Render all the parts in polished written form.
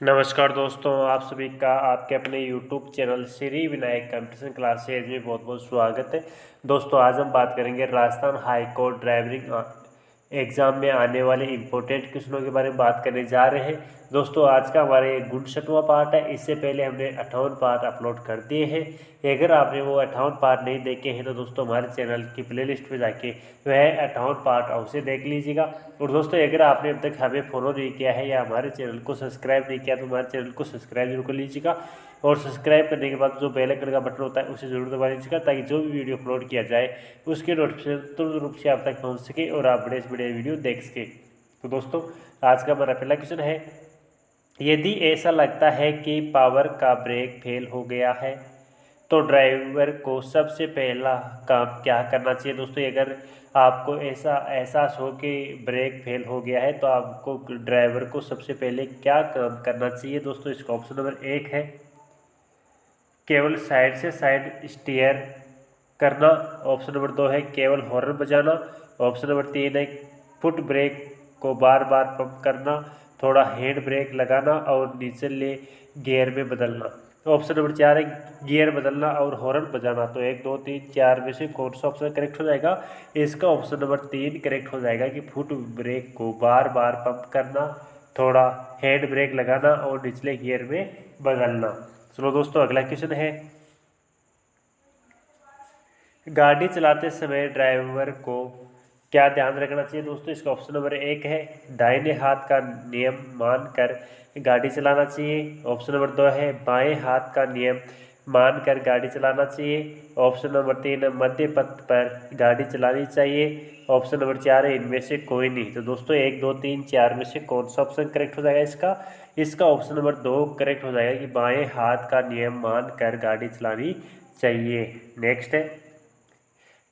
नमस्कार दोस्तों, आप सभी का आपके अपने YouTube channel Shri Vinayak competition classes में बहुत बहुत स्वागत है। दोस्तों, आज हम बात करेंगे Rajasthan high court driving exam में आने वाले इम्पोर्टेंट क्वेश्चनों के बारे में बात करने जा रहे हैं। दोस्तों, आज का हमारे 59वां पार्ट है। इससे पहले हमने 58 पार्ट अपलोड कर दिए हैं। अगर आपने वो 58 पार्ट नहीं देखे हैं तो दोस्तों हमारे चैनल की प्लेलिस्ट पे जाके वह 58 पार्ट अवश्य देख लीजिएगा। और दोस्तों, अगर आपने अब तक हमें फॉलो नहीं किया है या हमारे चैनल को सब्सक्राइब नहीं किया तो हमारे चैनल को सब्सक्राइब जरूर कर लीजिएगा। और सब्सक्राइब करने के बाद जो बेल आइकन का बटन होता है उसे जरूर दबा लीजिएगा, ताकि जो भी वीडियो अपलोड किया जाए उसके नोटिफिकेशन तुरंत रूप से आप तक पहुंच सके और आप बड़े से बड़े वीडियो देख सके। तो दोस्तों, आज का हमारा पहला क्वेश्चन है, यदि ऐसा लगता है कि पावर का ब्रेक फेल हो गया है तो ड्राइवर को सबसे पहला काम क्या करना चाहिए। दोस्तों, अगर आपको ऐसा एहसास हो कि ब्रेक फेल हो गया है तो आपको ड्राइवर को सबसे पहले क्या काम करना चाहिए। दोस्तों, इसका ऑप्शन नंबर 1 है केवल साइड से साइड स्टीयर करना। ऑप्शन नंबर 2 है केवल हॉर्न बजाना। ऑप्शन नंबर 3 है फुट ब्रेक को बार बार पंप करना, थोड़ा हैंड ब्रेक लगाना और निचले गियर में बदलना। ऑप्शन नंबर 4 है गियर बदलना और हॉर्न बजाना। तो 1, 2, 3, 4 में से कौन सा ऑप्शन करेक्ट हो जाएगा। इसका ऑप्शन नंबर 3 करेक्ट हो जाएगा कि फुट ब्रेक को बार बार पंप करना, थोड़ा हैंड ब्रेक लगाना और निचले गियर में बदलना। चलो दोस्तों, अगला क्वेश्चन है, गाड़ी चलाते समय ड्राइवर को क्या ध्यान रखना चाहिए। दोस्तों, इसका ऑप्शन नंबर 1 है दाहिने हाथ का नियम मानकर गाड़ी चलाना चाहिए। ऑप्शन नंबर 2 है बाएं हाथ का नियम मानकर गाड़ी चलाना चाहिए। ऑप्शन नंबर 3 है मध्य पथ पर गाड़ी चलानी चाहिए। ऑप्शन नंबर 4 है इनमें से कोई नहीं। तो दोस्तों, 1, 2, 3, 4 में से कौन सा ऑप्शन करेक्ट हो जाएगा इसका ऑप्शन नंबर 2 करेक्ट हो जाएगा कि बाएं हाथ का नियम मानकर गाड़ी चलानी चाहिए। नेक्स्ट है,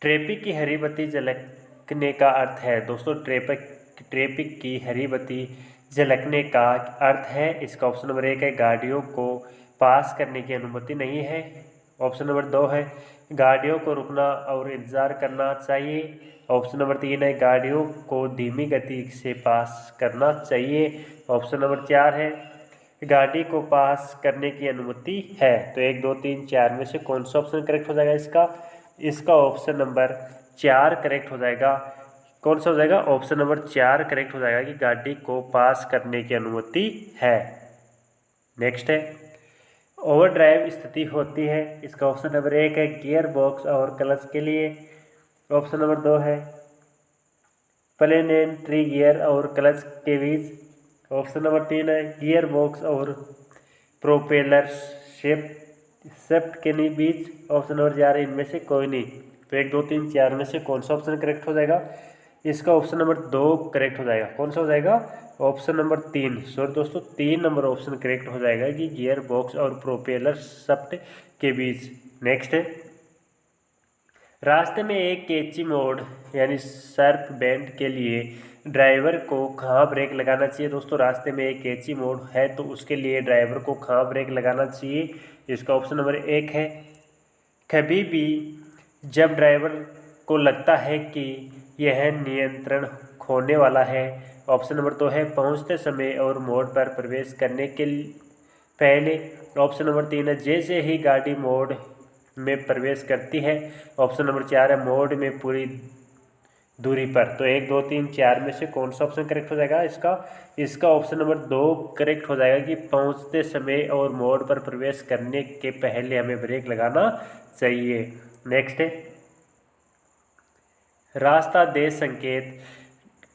ट्रैफिक की हरी बत्ती झलकने का अर्थ है। दोस्तों, ट्रैफिक की हरी बत्ती झलकने का अर्थ है, इसका ऑप्शन नंबर 1 है गाड़ियों को पास करने की अनुमति नहीं है। ऑप्शन नंबर 2 है गाड़ियों को रुकना और इंतज़ार करना चाहिए। ऑप्शन नंबर 3 है गाड़ियों को धीमी गति से पास करना चाहिए। ऑप्शन नंबर 4 है गाड़ी को पास करने की अनुमति है। तो 1, 2, 3, 4 में से कौन सा ऑप्शन करेक्ट हो जाएगा इसका ऑप्शन नंबर 4 करेक्ट हो जाएगा। कौन सा हो जाएगा, ऑप्शन नंबर 4 करेक्ट हो जाएगा कि गाड़ी को पास करने की अनुमति है। नेक्स्ट है, ओवरड्राइव स्थिति होती है। इसका ऑप्शन नंबर 1 है गियर बॉक्स और क्लच के लिए। ऑप्शन नंबर 2 है प्लेनेटरी गियर और क्लच के बीच। ऑप्शन नंबर 3 है गियर बॉक्स और प्रोपेलर शेफ्ट के बीच। ऑप्शन नंबर 4 है इनमें से कोई नहीं। तो 1, 2, 3, 4 में से कौन सा ऑप्शन करेक्ट हो जाएगा। इसका ऑप्शन नंबर 2 करेक्ट हो जाएगा। कौन सा हो जाएगा, ऑप्शन नंबर 3। सॉरी दोस्तों, 3 नंबर ऑप्शन करेक्ट हो जाएगा कि गियर बॉक्स और प्रोपेलर शाफ्ट के बीच। नेक्स्ट है, रास्ते में एक कैची मोड़ यानी शार्प बेंड के लिए ड्राइवर को कहाँ ब्रेक लगाना चाहिए। दोस्तों, रास्ते में एक कैची मोड़ है तो उसके लिए ड्राइवर को कहाँ ब्रेक लगाना चाहिए। इसका ऑप्शन नंबर 1 है कभी भी जब ड्राइवर को लगता है कि यह नियंत्रण खोने वाला है। ऑप्शन नंबर 2 है पहुंचते समय और मोड़ पर प्रवेश करने के पहले। ऑप्शन नंबर 3 है जैसे ही गाड़ी मोड़ में प्रवेश करती है। ऑप्शन नंबर 4 है मोड़ में पूरी दूरी पर। तो 1, 2, 3, 4 में से कौन सा ऑप्शन करेक्ट हो जाएगा इसका ऑप्शन नंबर 2 करेक्ट हो जाएगा कि पहुंचते समय और मोड़ पर प्रवेश करने के पहले हमें ब्रेक लगाना चाहिए। नेक्स्ट है, रास्ता देश संकेत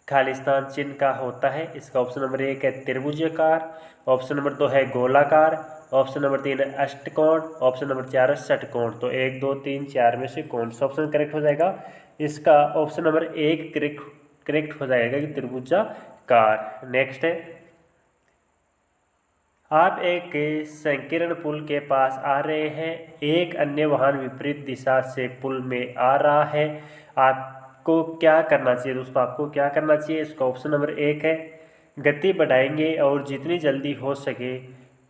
खालिस्तान चिन्ह का होता है। इसका ऑप्शन नंबर 1 है त्रिभुजाकार। ऑप्शन नंबर 2 है गोलाकार। ऑप्शन नंबर 3 है अष्टकोण। ऑप्शन नंबर 4 है षटकोण। तो 1, 2, 3, 4 में से कौन सा ऑप्शन करेक्ट हो जाएगा। इसका ऑप्शन नंबर 1 करेक्ट हो जाएगा कि त्रिभुजाकार। नेक्स्ट है, आप एक संकीर्ण पुल के पास आ रहे हैं, एक अन्य वाहन विपरीत दिशा से पुल में आ रहा है, आपको क्या करना चाहिए। दोस्तों, आपको क्या करना चाहिए, इसका ऑप्शन नंबर 1 है गति बढ़ाएंगे और जितनी जल्दी हो सके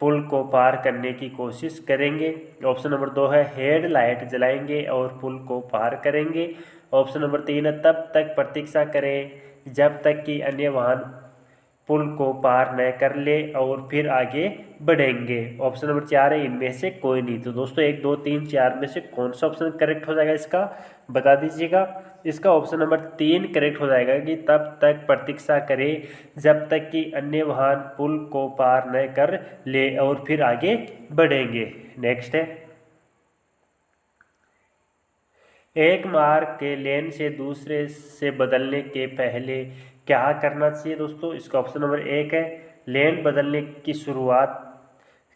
पुल को पार करने की कोशिश करेंगे। ऑप्शन नंबर 2 है हेड लाइट जलाएंगे और पुल को पार करेंगे। ऑप्शन नंबर 3 है तब तक प्रतीक्षा करें जब तक कि अन्य वाहन पुल को पार न कर ले और फिर आगे बढ़ेंगे। ऑप्शन नंबर 4 है इनमें से कोई नहीं। तो दोस्तों 1 2 3 4 में से कौन सा ऑप्शन करेक्ट हो जाएगा इसका बता दीजिएगा। इसका ऑप्शन नंबर 3 करेक्ट हो जाएगा कि तब तक प्रतीक्षा करें जब तक कि अन्य वाहन पुल को पार न कर ले और फिर आगे बढ़ेंगे। नेक्स्ट है, एक मार्ग के लेन से दूसरे से बदलने के पहले क्या करना चाहिए दोस्तों। इसका ऑप्शन नंबर 1 है लेन बदलने की शुरुआत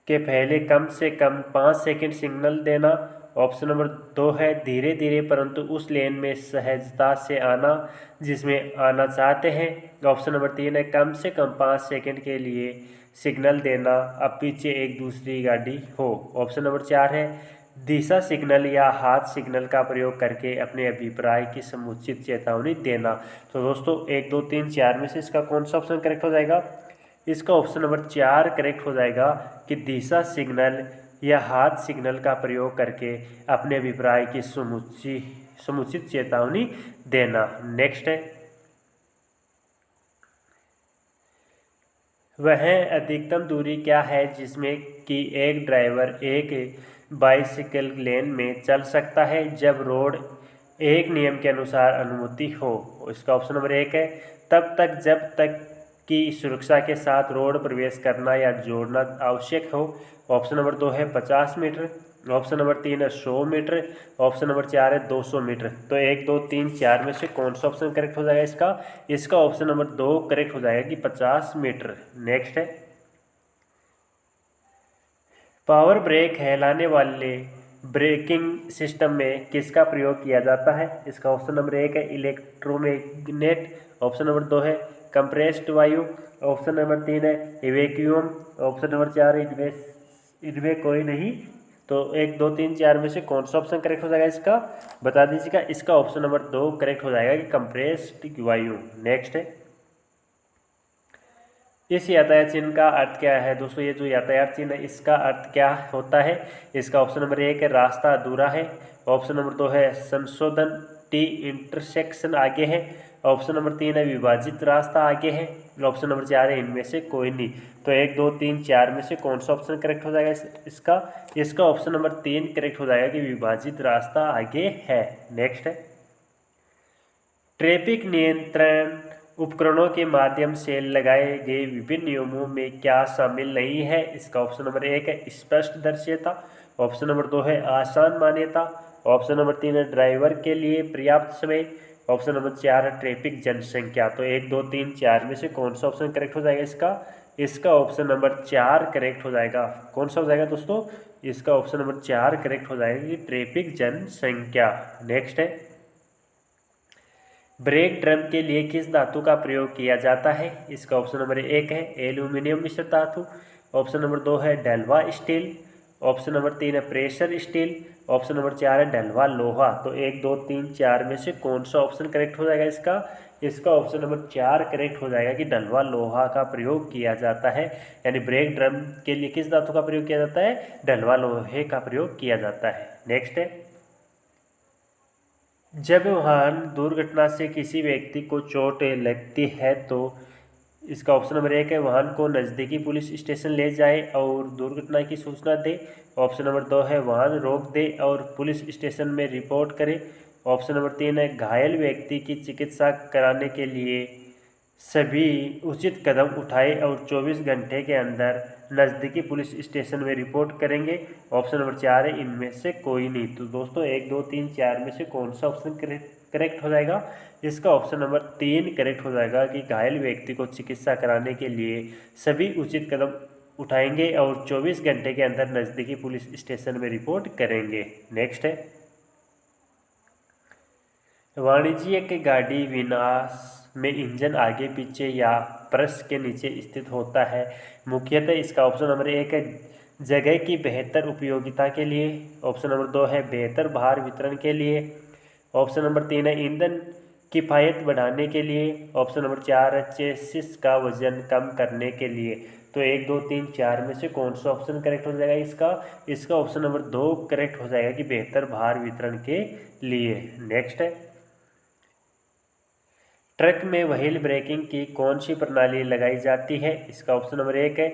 के पहले कम से कम 5 सेकंड सिग्नल देना। ऑप्शन नंबर 2 है धीरे धीरे परंतु उस लेन में सहजता से आना जिसमें आना चाहते हैं। ऑप्शन नंबर 3 है कम से कम 5 सेकंड के लिए सिग्नल देना अब पीछे एक दूसरी गाड़ी हो। ऑप्शन नंबर 4 है दिशा सिग्नल या हाथ सिग्नल का प्रयोग करके अपने अभिप्राय की समुचित चेतावनी देना। तो दोस्तों 1 2 3 4 में से इसका कौन सा ऑप्शन करेक्ट हो जाएगा। इसका ऑप्शन नंबर 4 करेक्ट हो जाएगा कि दिशा सिग्नल या हाथ सिग्नल का प्रयोग करके अपने अभिप्राय की समुचित चेतावनी देना। नेक्स्ट है, वह अधिकतम दूरी क्या है जिसमें कि एक ड्राइवर एक बाइसिकल लेन में चल सकता है जब रोड एक नियम के अनुसार अनुमति हो। इसका ऑप्शन नंबर 1 है तब तक जब तक कि सुरक्षा के साथ रोड प्रवेश करना या जोड़ना आवश्यक हो। ऑप्शन नंबर 2 है 50 मीटर। ऑप्शन नंबर 3 है 100 मीटर। ऑप्शन नंबर 4 है 200 मीटर। तो 1 2 3 4 में से कौन सा ऑप्शन करेक्ट हो जाएगा इसका। इसका ऑप्शन नंबर 2 करेक्ट हो जाएगा कि 50 मीटर। नेक्स्ट है, पावर ब्रेक कहलाने वाले ब्रेकिंग सिस्टम में किसका प्रयोग किया जाता है। इसका ऑप्शन नंबर 1 है इलेक्ट्रोमैग्नेट। ऑप्शन नंबर 2 है कंप्रेस्ड वायु। ऑप्शन नंबर 3 है वैक्यूम। ऑप्शन नंबर 4 है इनमें कोई नहीं। तो 1 2 3 4 में से कौन सा ऑप्शन करेक्ट हो जाएगा इसका बता दीजिएगा। इसका ऑप्शन नंबर 2 करेक्ट हो जाएगा कि कंप्रेस्ड वायु। नेक्स्ट है, इस यातायात चिन्ह का अर्थ क्या है दोस्तों। ये जो यातायात चिन्ह है इसका अर्थ क्या होता है। इसका ऑप्शन नंबर 1 है रास्ता अधूरा है। ऑप्शन नंबर 2 है संशोधन टी इंटरसेक्शन आगे है। ऑप्शन नंबर 3 है विभाजित रास्ता आगे है। ऑप्शन नंबर 4 है इनमें से कोई नहीं। तो 1 2 3 4 में से कौन सा ऑप्शन करेक्ट हो जाएगा इसका ऑप्शन नंबर 3 करेक्ट हो जाएगा कि विभाजित रास्ता आगे है। नेक्स्ट है, ट्रैफिक नियंत्रण उपकरणों के माध्यम से लगाए गए विभिन्न नियमों में क्या शामिल नहीं है। इसका ऑप्शन नंबर 1 है स्पष्ट दृश्यता। ऑप्शन नंबर 2 है आसान मान्यता। ऑप्शन नंबर 3 है ड्राइवर के लिए पर्याप्त समय। ऑप्शन नंबर 4 है ट्रैफिक जनसंख्या। तो 1 2 3 4 में से कौन सा ऑप्शन करेक्ट हो जाएगा इसका ऑप्शन नंबर 4 करेक्ट हो जाएगा। कौन सा हो जाएगा दोस्तों। इसका ऑप्शन नंबर 4 करेक्ट हो जाएगा कि ट्रैफिक जनसंख्या। नेक्स्ट है, ब्रेक ड्रम के लिए किस धातु का प्रयोग किया जाता है। इसका ऑप्शन नंबर 1 है एल्यूमिनियम मिश्र धातु। ऑप्शन नंबर 2 है ढलवा स्टील। ऑप्शन नंबर 3 है प्रेशर स्टील। ऑप्शन नंबर 4 है ढलवा लोहा। तो 1 2 3 4 में से कौन सा ऑप्शन करेक्ट हो जाएगा इसका ऑप्शन नंबर 4 करेक्ट हो जाएगा कि ढलवा लोहा का प्रयोग किया जाता है। यानी ब्रेक ड्रम के लिए किस धातु का प्रयोग किया जाता है ढलवा लोहे का प्रयोग किया जाता है। नेक्स्ट है, जब वाहन दुर्घटना से किसी व्यक्ति को चोट लगती है तो इसका ऑप्शन नंबर 1 है वाहन को नज़दीकी पुलिस स्टेशन ले जाए और दुर्घटना की सूचना दे। ऑप्शन नंबर 2 है वाहन रोक दे और पुलिस स्टेशन में रिपोर्ट करे। ऑप्शन नंबर 3 है घायल व्यक्ति की चिकित्सा कराने के लिए सभी उचित कदम उठाए और 24 घंटे के अंदर नज़दीकी पुलिस स्टेशन में रिपोर्ट करेंगे। ऑप्शन नंबर 4 है इनमें से कोई नहीं। तो दोस्तों 1 2 3 4 में से कौन सा ऑप्शन करेक्ट हो जाएगा इसका ऑप्शन नंबर 3 करेक्ट हो जाएगा कि घायल व्यक्ति को चिकित्सा कराने के लिए सभी उचित कदम उठाएंगे और 24 घंटे के अंदर नज़दीकी पुलिस स्टेशन में रिपोर्ट करेंगे। नेक्स्ट है, वाणिज्यिक गाड़ी विन्यास में इंजन आगे पीछे या फर्श के नीचे स्थित होता है मुख्यतः। इसका ऑप्शन नंबर 1 है जगह की बेहतर उपयोगिता के लिए। ऑप्शन नंबर 2 है बेहतर भार वितरण के लिए। ऑप्शन नंबर 3 है ईंधन किफ़ायत बढ़ाने के लिए। ऑप्शन नंबर 4 है चेसिस का वजन कम करने के लिए। तो 1 2 3 4 में से कौन सा ऑप्शन करेक्ट हो जाएगा इसका ऑप्शन नंबर 2 करेक्ट हो जाएगा कि बेहतर भार वितरण के लिए। नेक्स्ट है, ट्रक में व्हील ब्रेकिंग की कौन सी प्रणाली लगाई जाती है? इसका ऑप्शन नंबर 1 है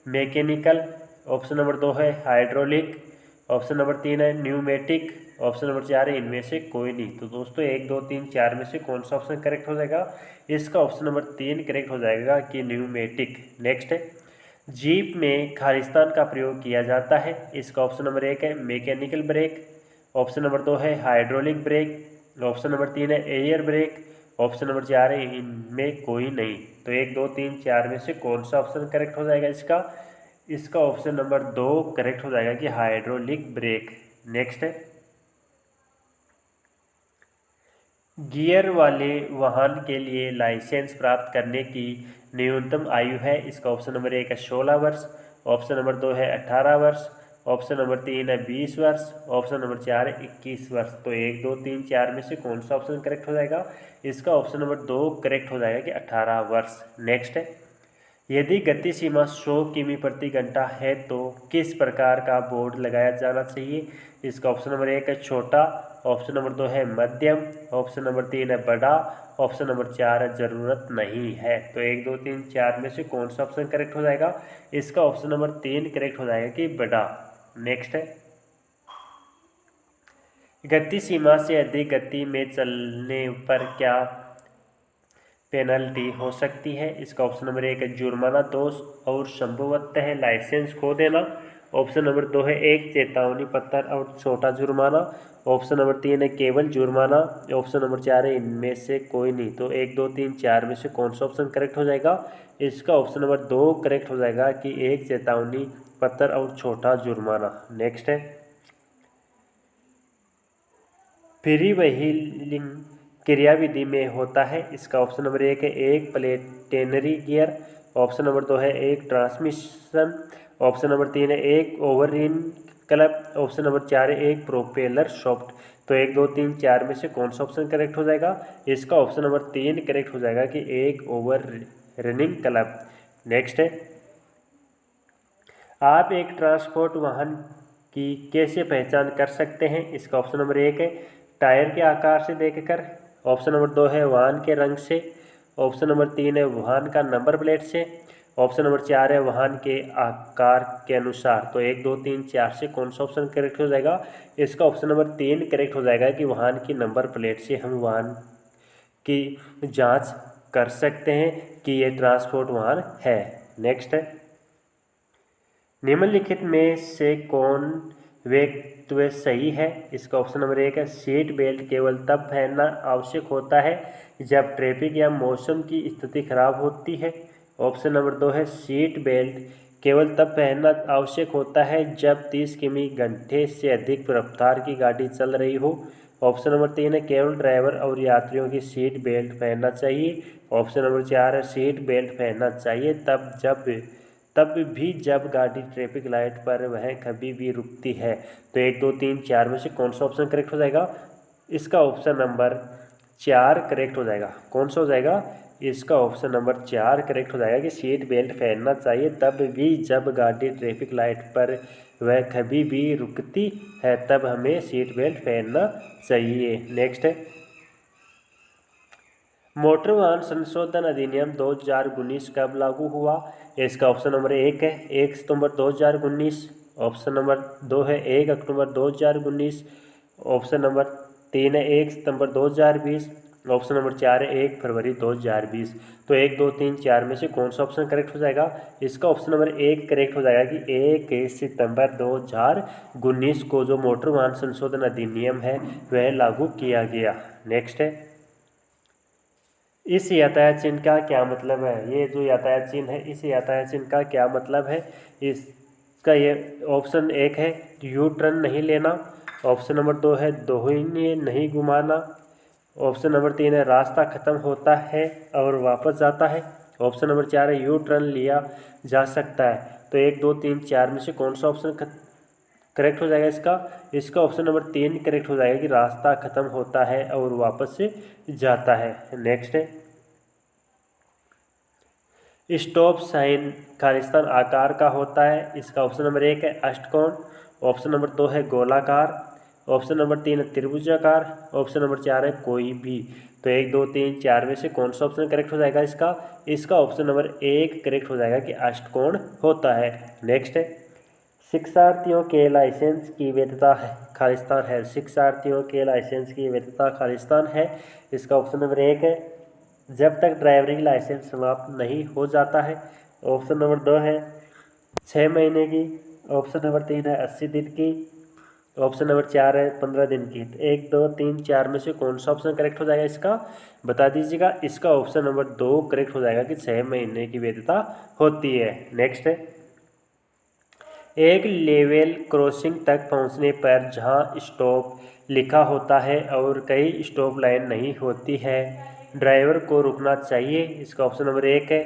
मैकेनिकल, ऑप्शन नंबर 2 है हाइड्रोलिक, ऑप्शन नंबर 3 है न्यूमेटिक, ऑप्शन नंबर 4 है इनमें से कोई नहीं। तो दोस्तों 1, 2, 3, 4 में से कौन सा ऑप्शन करेक्ट हो जाएगा? इसका ऑप्शन नंबर 3 करेक्ट हो जाएगा कि न्यूमेटिक। नेक्स्ट है, जीप में खालिस्तान का प्रयोग किया जाता है। इसका ऑप्शन नंबर 1 है मैकेनिकल ब्रेक, ऑप्शन नंबर 2 है हाइड्रोलिक ब्रेक, ऑप्शन नंबर 3 है एयर ब्रेक, ऑप्शन नंबर 4 है इनमें कोई नहीं। तो 1, 2, 3, 4 में से कौन सा ऑप्शन करेक्ट हो जाएगा इसका ऑप्शन नंबर 2 करेक्ट हो जाएगा कि हाइड्रोलिक ब्रेक। नेक्स्ट है, गियर वाले वाहन के लिए लाइसेंस प्राप्त करने की न्यूनतम आयु है। इसका ऑप्शन नंबर 1 है 16 वर्ष, ऑप्शन नंबर 2 है 18 वर्ष, ऑप्शन नंबर 3 है 20 वर्ष, ऑप्शन नंबर 4 है 21 वर्ष। तो 1, 2, 3, 4 में से कौन सा ऑप्शन करेक्ट हो जाएगा? इसका ऑप्शन नंबर 2 करेक्ट हो जाएगा कि 18 वर्ष। नेक्स्ट है, यदि गति सीमा 100 किमी प्रति घंटा है तो किस प्रकार का बोर्ड लगाया जाना चाहिए? इसका ऑप्शन नंबर 1 है छोटा, ऑप्शन नंबर 2 है मध्यम, ऑप्शन नंबर 3 है बड़ा, ऑप्शन नंबर 4 है ज़रूरत नहीं है। तो 1, 2, 3, 4 में से कौन सा ऑप्शन करेक्ट हो जाएगा? इसका ऑप्शन नंबर 3 करेक्ट हो जाएगा कि बड़ा। नेक्स्ट है, गति सीमा से अधिक गति में चलने पर क्या पेनल्टी हो सकती है? इसका ऑप्शन नंबर 1 है जुर्माना, 2 और संभवतः है लाइसेंस खो देना, ऑप्शन नंबर 2 है एक चेतावनी पत्र और छोटा जुर्माना, ऑप्शन नंबर 3 है केवल जुर्माना, ऑप्शन नंबर 4 है इनमें से कोई नहीं। तो 1, 2, 3, 4 में से कौन सा ऑप्शन करेक्ट हो जाएगा? इसका ऑप्शन नंबर 2 करेक्ट हो जाएगा कि एक चेतावनी पत्र और छोटा जुर्माना। नेक्स्ट है, फ्री व्हीलिंग क्रियाविधि में होता है। इसका ऑप्शन नंबर 1 है एक प्लेटेनरी गियर, ऑप्शन नंबर 2 है एक ट्रांसमिशन, ऑप्शन नंबर 3 है एक ओवररीन क्लब, ऑप्शन नंबर 4 है एक प्रोपेलर शाफ्ट। तो 1, 2, 3, 4 में से कौन सा ऑप्शन करेक्ट हो जाएगा? इसका ऑप्शन नंबर 3 करेक्ट हो जाएगा कि एक ओवर रनिंग क्लब। नेक्स्ट है, आप एक ट्रांसपोर्ट वाहन की कैसे पहचान कर सकते हैं? इसका ऑप्शन नंबर 1 है टायर के आकार से देखकर, ऑप्शन नंबर 2 है वाहन के रंग से, ऑप्शन नंबर 3 है वाहन का नंबर प्लेट से, ऑप्शन नंबर 4 है वाहन के आकार के अनुसार। तो 1, 2, 3, 4 से कौन सा ऑप्शन करेक्ट हो जाएगा? इसका ऑप्शन नंबर 3 करेक्ट हो जाएगा कि वाहन की नंबर प्लेट से हम वाहन की जांच कर सकते हैं कि ये ट्रांसपोर्ट वाहन है। नेक्स्ट है, निम्नलिखित में से कौन वक्तव्य सही है? इसका ऑप्शन नंबर 1 है सीट बेल्ट केवल तब पहनना आवश्यक होता है जब ट्रैफिक या मौसम की स्थिति खराब होती है, ऑप्शन नंबर 2 है सीट बेल्ट केवल तब पहनना आवश्यक होता है जब 30 किमी घंटे से अधिक रफ्तार की गाड़ी चल रही हो, ऑप्शन नंबर 3 है केवल ड्राइवर और यात्रियों की सीट बेल्ट पहनना चाहिए, ऑप्शन नंबर 4 है सीट बेल्ट पहनना चाहिए तब भी जब गाड़ी ट्रैफिक लाइट पर वह कभी भी रुकती है। तो 1, 2, 3, 4 में से कौन सा ऑप्शन करेक्ट हो जाएगा? इसका ऑप्शन नंबर 4 करेक्ट हो जाएगा। कौन सा हो जाएगा? इसका ऑप्शन नंबर 4 करेक्ट हो जाएगा कि सीट बेल्ट पहनना चाहिए तब भी जब गाड़ी ट्रैफिक लाइट पर वह कभी भी रुकती है, तब हमें सीट बेल्ट पहनना चाहिए। नेक्स्ट है, मोटर वाहन संशोधन अधिनियम 2019 कब लागू हुआ? इसका ऑप्शन नंबर 1 है 1 सितंबर 2019, ऑप्शन नंबर 2 है 1 अक्टूबर 2019, ऑप्शन नंबर 3 है 1 सितंबर 2020, ऑप्शन नंबर 4 है 1 फरवरी 2020। तो 1, 2, 3, 4 में से कौन सा ऑप्शन करेक्ट हो जाएगा? इसका ऑप्शन नंबर 1 करेक्ट हो जाएगा कि 1 सितंबर 2019 को जो मोटर वाहन संशोधन अधिनियम है वह लागू किया गया। नेक्स्ट है, इस यातायात चिन्ह का क्या मतलब है? ये जो यातायात चिन्ह है इस यातायात चिन्ह का क्या मतलब है? इसका ये ऑप्शन 1 है यू टर्न नहीं लेना, ऑप्शन नंबर 2 है दोहिनी नहीं घुमाना, ऑप्शन नंबर 3 है रास्ता खत्म होता है और वापस जाता है, ऑप्शन नंबर 4 है यू टर्न लिया जा सकता है। तो 1, 2, 3, 4 में से कौन सा ऑप्शन करेक्ट हो जाएगा? इसका ऑप्शन नंबर 3 करेक्ट हो जाएगा कि रास्ता खत्म होता है और वापस से जाता है। नेक्स्ट है, स्टॉप साइन खालिस्तान आकार का होता है। इसका ऑप्शन नंबर 1 है अष्टकोण, ऑप्शन नंबर 2 है गोलाकार, ऑप्शन नंबर 3 है त्रिभुजाकार, ऑप्शन नंबर 4 है कोई भी। तो 1 2 3 4 में से कौन सा ऑप्शन करेक्ट हो जाएगा इसका ऑप्शन नंबर 1 करेक्ट हो जाएगा कि अष्टकोण होता है। नेक्स्ट है, शिक्षार्थियों के लाइसेंस की वैधता है खालिस्तान है। शिक्षार्थियों के लाइसेंस की वैधता खालिस्तान है। इसका ऑप्शन नंबर 1 है जब तक ड्राइविंग लाइसेंस समाप्त नहीं हो जाता है। ऑप्शन नंबर 2 है 6 महीने की। ऑप्शन नंबर 3 है 80 दिन की। ऑप्शन नंबर 4 है 15 दिन की। 1 2 3 4 में से कौन सा ऑप्शन करेक्ट हो जाएगा इसका बता दीजिएगा। इसका ऑप्शन नंबर 2 करेक्ट हो जाएगा कि 6 महीने की वैधता होती है। नेक्स्ट है, एक लेवल क्रॉसिंग तक पहुंचने पर जहां स्टॉप लिखा होता है और कई स्टॉप लाइन नहीं होती है, ड्राइवर को रुकना चाहिए। इसका ऑप्शन नंबर 1 है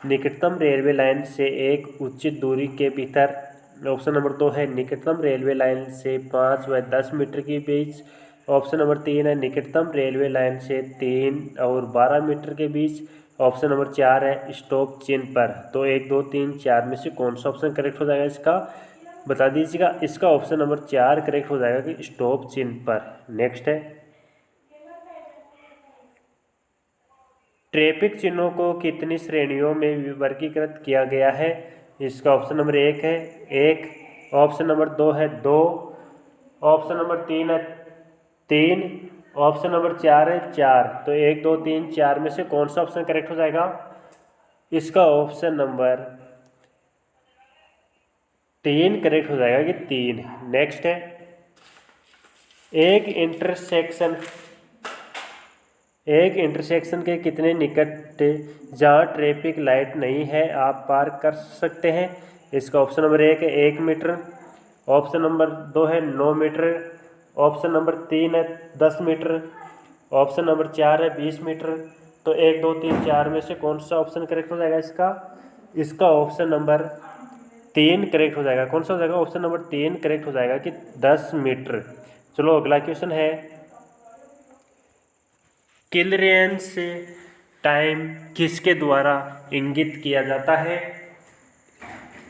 निकटतम रेलवे लाइन से एक उचित दूरी के भीतर। ऑप्शन नंबर 2 है निकटतम रेलवे लाइन से 5 व 10 मीटर के बीच। ऑप्शन नंबर 3 है निकटतम रेलवे लाइन से 3 और 12 मीटर के बीच। ऑप्शन नंबर 4 है स्टॉप चिन्ह पर। तो 1 2 3 4 में से कौन सा ऑप्शन करेक्ट हो जाएगा इसका बता दीजिएगा। इसका ऑप्शन नंबर 4 करेक्ट हो जाएगा कि स्टॉप चिन्ह पर। नेक्स्ट है, ट्रैफिक चिन्हों को कितनी श्रेणियों में वर्गीकृत किया गया है। इसका ऑप्शन नंबर 1 है 1। ऑप्शन नंबर 2 है 2। ऑप्शन नंबर 3 है 3। ऑप्शन नंबर 4 है 4। तो 1 2 3 4 में से कौन सा ऑप्शन करेक्ट हो जाएगा इसका ऑप्शन नंबर 3 करेक्ट हो जाएगा कि 3। नेक्स्ट है, एक इंटरसेक्शन के कितने निकट जहाँ ट्रैफिक लाइट नहीं है आप पार कर सकते हैं। इसका ऑप्शन नंबर 1 है 1 मीटर। ऑप्शन नंबर 2 है 9 मीटर। ऑप्शन नंबर 3 है 10 मीटर। ऑप्शन नंबर 4 है 20 मीटर। तो 1 2 3 4 में से कौन सा ऑप्शन करेक्ट हो जाएगा इसका ऑप्शन नंबर 3 करेक्ट हो जाएगा। कौन सा हो जाएगा ऑप्शन नंबर 3 करेक्ट हो जाएगा कि 10 मीटर। चलो अगला क्वेश्चन है, क्लियरेंस टाइम किसके द्वारा इंगित किया जाता है।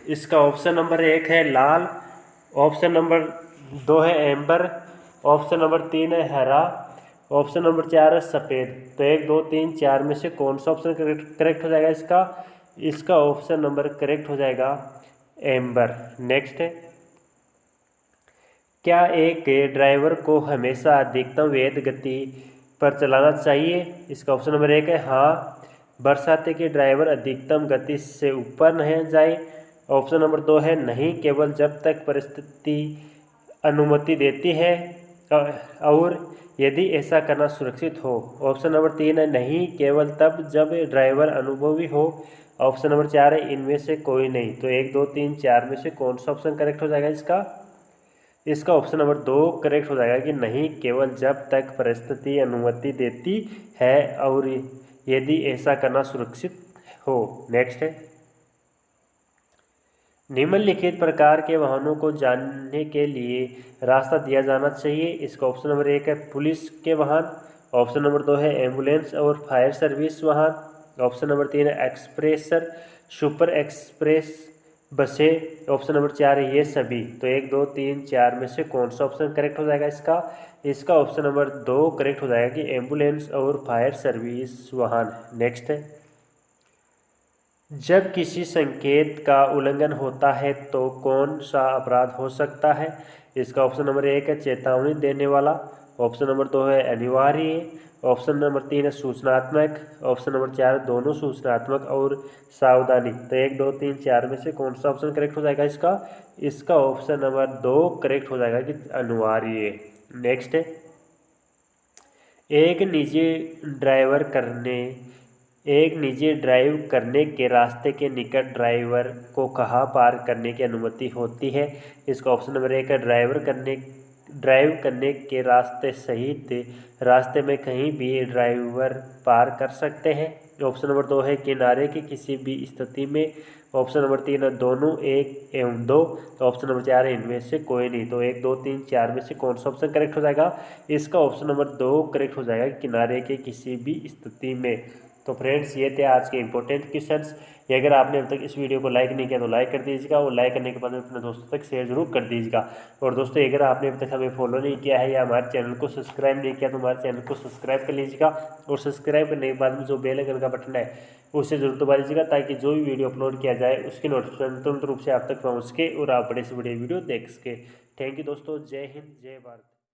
इसका ऑप्शन नंबर 1 है लाल। ऑप्शन नंबर 2 है एम्बर। ऑप्शन नंबर 3 है हरा। ऑप्शन नंबर 4 है सफ़ेद। तो 1 2 3 4 में से कौन सा ऑप्शन करेक्ट हो जाएगा इसका ऑप्शन नंबर करेक्ट हो जाएगा एम्बर। नेक्स्ट है, क्या एक ड्राइवर को हमेशा अधिकतम वेग गति पर चलाना चाहिए। इसका ऑप्शन नंबर 1 है हाँ, बरसाते के ड्राइवर अधिकतम गति से ऊपर नहीं जाए। ऑप्शन नंबर 2 है नहीं, केवल जब तक परिस्थिति अनुमति देती है और यदि ऐसा करना सुरक्षित हो। ऑप्शन नंबर 3 है नहीं, केवल तब जब ड्राइवर अनुभवी हो। ऑप्शन नंबर 4 है इनमें से कोई नहीं। तो 1 2 3 4 में से कौन सा ऑप्शन करेक्ट हो जाएगा इसका ऑप्शन नंबर 2 करेक्ट हो जाएगा कि नहीं, केवल जब तक परिस्थिति अनुमति देती है और यदि ऐसा करना सुरक्षित हो। नेक्स्ट है, निम्नलिखित प्रकार के वाहनों को जाने के लिए रास्ता दिया जाना चाहिए। इसका ऑप्शन नंबर 1 है पुलिस के वाहन। ऑप्शन नंबर 2 है एम्बुलेंस और फायर सर्विस वाहन। ऑप्शन नंबर 3 है एक्सप्रेसर सुपर एक्सप्रेस बसें। ऑप्शन नंबर 4 है ये सभी। तो 1 2 3 4 में से कौन सा ऑप्शन करेक्ट हो जाएगा इसका ऑप्शन नंबर 2 करेक्ट हो जाएगा कि एम्बुलेंस और फायर सर्विस वाहन। नेक्स्ट है, जब किसी संकेत का उल्लंघन होता है तो कौन सा अपराध हो सकता है। इसका ऑप्शन नंबर 1 है चेतावनी देने वाला। ऑप्शन नंबर 2 है अनिवार्य। ऑप्शन नंबर 3 है सूचनात्मक। ऑप्शन नंबर 4 दोनों सूचनात्मक और सावधानी। तो 1 2 3 4 में से कौन सा ऑप्शन करेक्ट हो जाएगा इसका ऑप्शन नंबर 2 करेक्ट हो जाएगा कि अनिवार्य। नेक्स्ट है, एक निजी ड्राइव करने के रास्ते के निकट ड्राइवर को कहाँ पार करने की अनुमति होती है। इसका ऑप्शन नंबर 1 है ड्राइव करने के रास्ते सहित रास्ते में कहीं भी ड्राइवर पार कर सकते हैं। ऑप्शन नंबर 2 है किनारे की किसी भी स्थिति में। ऑप्शन नंबर 3 है दोनों 1 एवं 2। तो ऑप्शन नंबर 4 है इनमें से कोई नहीं। तो 1 2 3 4 में से कौन सा ऑप्शन करेक्ट हो जाएगा इसका ऑप्शन नंबर 2 करेक्ट हो जाएगा किनारे के किसी भी स्थिति में। तो फ्रेंड्स ये थे आज के इंपॉर्टेंट क्वेश्चंस। अगर आपने अब तक इस वीडियो को लाइक नहीं किया तो लाइक कर दीजिएगा, और लाइक करने के बाद में अपने दोस्तों तक शेयर जरूर कर दीजिएगा। और दोस्तों अगर आपने अब तक हमें फॉलो नहीं किया है या हमारे चैनल को सब्सक्राइब नहीं किया तो हमारे चैनल को सब्सक्राइब कर लीजिएगा, और सब्सक्राइब करने के बाद में जो बेल आइकन का बटन है उसे जरूर दबा लीजिएगा, ताकि जो भी वीडियो अपलोड किया जाए उसकी नोटिफिकेशन तुरंत रूप से आप तक पहुँच सके और आप बड़े से बड़े वीडियो देख सके। थैंक यू दोस्तों, जय हिंद जय भारत।